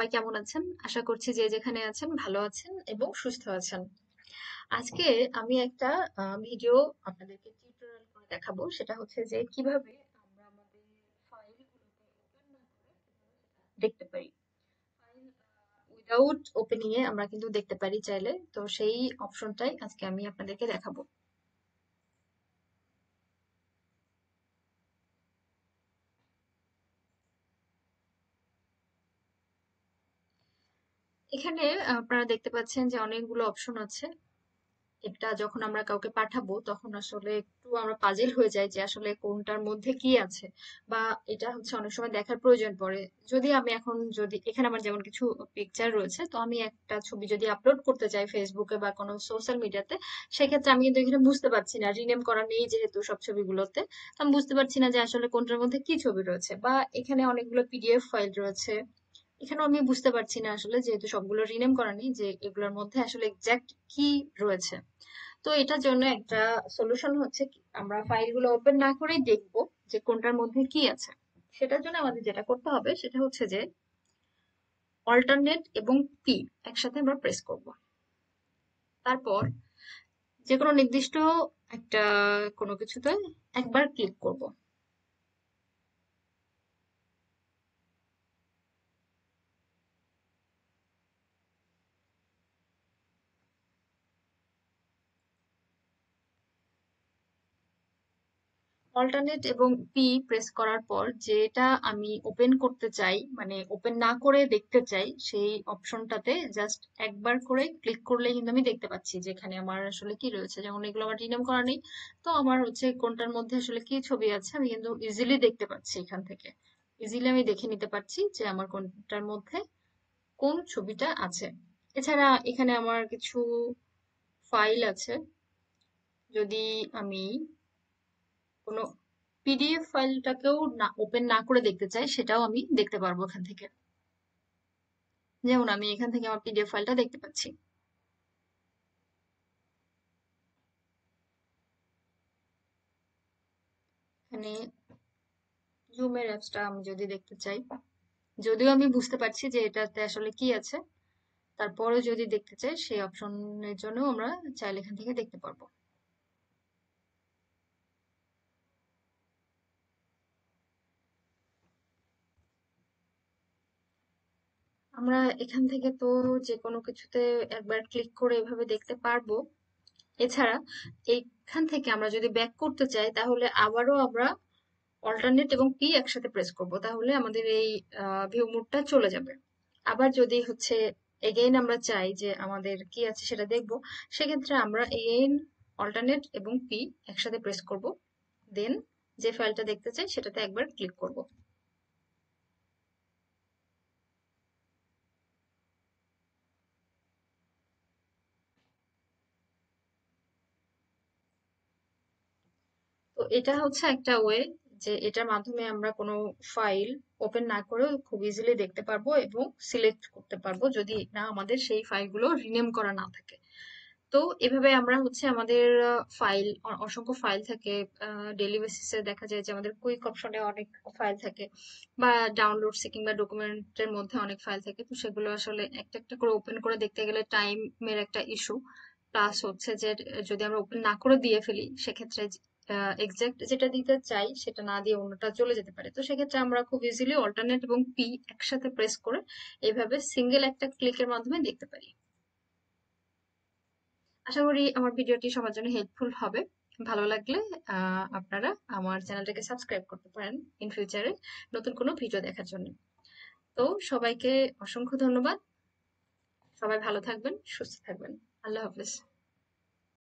সবাই কেমন আছেন? আশা করছি যে যেখানে আছেন ভালো আছেন এবং সুস্থ আছেন। আজকে আমি একটা ভিডিও আপনাদেরকে টিউটোরিয়াল করে দেখাবো। সেটা হচ্ছে যে কিভাবে আমরা আমাদের ফাইলগুলোকে ওপেন না করে দেখতে পারি। ফাইল উইদাউট ওপেনিং এ আমরা কিন্তু দেখতে পারি চাইলে। তো সেই অপশনটাই আজকে আমি আপনাদেরকে দেখাবো। এখানে আপনারা দেখতে পাচ্ছেন যে অনেকগুলো অপশন আছে। এটা যখন আমরা কাউকে পাঠাবো তখন আসলে একটু আমরা পাজেল হয়ে যাই যে আসলে কোনটার মধ্যে কি আছে, বা এটা হচ্ছে অনেক সময় দেখার প্রয়োজন পড়ে। যদি আমি এখন যদি এখানে আমার যেমন কিছু পিকচার রয়েছে, তো আমি একটা ছবি যদি আপলোড করতে চাই ফেসবুকে বা কোনো সোশ্যাল মিডিয়াতে, সেক্ষেত্রে আমি কিন্তু এখানে বুঝতে পারছি না, রিনেম করা নেই যেহেতু সব ছবিগুলোতে, তো আমি বুঝতে পারছি না যে আসলে কোনটার মধ্যে কি ছবি রয়েছে। বা এখানে অনেকগুলো পিডিএফ ফাইল রয়েছে, এখানেও আমি বুঝতে পারছি না আসলে, যেহেতু সবগুলো রিনেম করা নেই, যে এগুলোর মধ্যে আসলে এক্সাক্ট কি রয়েছে। তো এটার জন্য একটা সলিউশন হচ্ছে কি, আমরা ফাইলগুলো ওপেন না করেই দেখবো যে কোনটার মধ্যে কি আছে। সেটার জন্য আমাদের যেটা করতে হবে সেটা হচ্ছে যে অল্টারনেট এবং পি একসাথে আমরা প্রেস করব। তারপর যে কোনো নির্দিষ্ট একটা কোনো কিছুতে একবার ক্লিক করব। অল্টারনেট এবং পি প্রেস করার পর যেটা আমি ওপেন করতে চাই, মানে ওপেন না করে দেখতে চাই, সেই অপশনটাতে জাস্ট একবার করে ক্লিক করলে কিন্তু আমি দেখতে পাচ্ছি যে এখানে আমার আসলে কি রয়েছে। যেমন এগুলো আমার রিনেম করা নেই, তো আমার হচ্ছে কোনটার মধ্যে আসলে কি ছবি আছে আমি কিন্তু ইজিলি দেখতে পাচ্ছি। এখান থেকে ইজিলি আমি দেখে নিতে পারছি যে আমার কোনটার মধ্যে কোন ছবিটা আছে। এছাড়া এখানে আমার কিছু ফাইল আছে, যদি আমি কোনো পিডিএফ ফাইলটাকেও না ওপেন না করে দেখতে চাই, সেটাও আমি দেখতে পারবো এখান থেকে। যেমন আমি এখান থেকে আমার পিডিএফ ফাইলটা দেখতে পাচ্ছি। এখানে জুমের অ্যাপসটা আমি যদি দেখতে চাই, যদিও আমি বুঝতে পারছি যে এটাতে আসলে কি আছে, তারপরেও যদি দেখতে চাই সেই অপশনের জন্য আমরা চাইলে এখান থেকে দেখতে পারবো। আমরা এখান থেকে তো যে কোনো কিছুতে একবার ক্লিক করে এভাবে দেখতে পারবো। এছাড়া এইখান থেকে আমরা যদি ব্যাক করতে চাই, তাহলে আবারও আমরা অল্টারনেট এবং পি একসাথে প্রেস করব, তাহলে আমাদের এই ভিউ মোডটা চলে যাবে। আবার যদি হচ্ছে এগেইন আমরা চাই যে আমাদের কি আছে সেটা দেখব, সেক্ষেত্রে আমরা এগেইন অল্টারনেট এবং পি একসাথে প্রেস করব, দেন যে ফাইলটা দেখতে চাই সেটাতে একবার ক্লিক করব। তো এটা হচ্ছে একটা ওয়ে, যে এটার মাধ্যমে আমরা কোনো ফাইল ওপেন না করেও খুব ইজিলি দেখতে পারবো এবং সিলেক্ট করতে পারবো, যদি না আমাদের সেই ফাইলগুলো রিনেম করা না থাকে। তো এভাবে আমরা হচ্ছে আমাদের ফাইল, অসংখ্য ফাইল থাকে, ডেইলি বেসিসে দেখা যায় যে আমাদের কুইক অপশনে অনেক ফাইল থাকে, বা ডাউনলোডসে কিংবা ডকুমেন্টের মধ্যে অনেক ফাইল থাকে। তো সেগুলো আসলে একটা একটা করে ওপেন করে দেখতে গেলে টাইমের একটা ইস্যু, প্লাস হচ্ছে যে যদি আমরা ওপেন না করে দিয়ে ফেলি, সেক্ষেত্রে এক্সাক্ট যেটা দিতে চাই সেটা না দিয়ে অন্যটা চলে যেতে পারে। তো সেক্ষেত্রে আমরা খুব ইজিলি অল্টারনেট এবং পি একসাথে প্রেস করে এইভাবে সিঙ্গেল একটা ক্লিকের মাধ্যমে দেখতে পারি। আশা করি আমার ভিডিওটি সবার জন্য হেল্পফুল হবে। ভালো লাগলে আপনারা আমার চ্যানেলটাকে সাবস্ক্রাইব করতে পারেন ইন ফিউচারে নতুন কোনো ভিডিও দেখার জন্য। তো সবাইকে অসংখ্য ধন্যবাদ। সবাই ভালো থাকবেন, সুস্থ থাকবেন। আল্লাহ হাফেজ।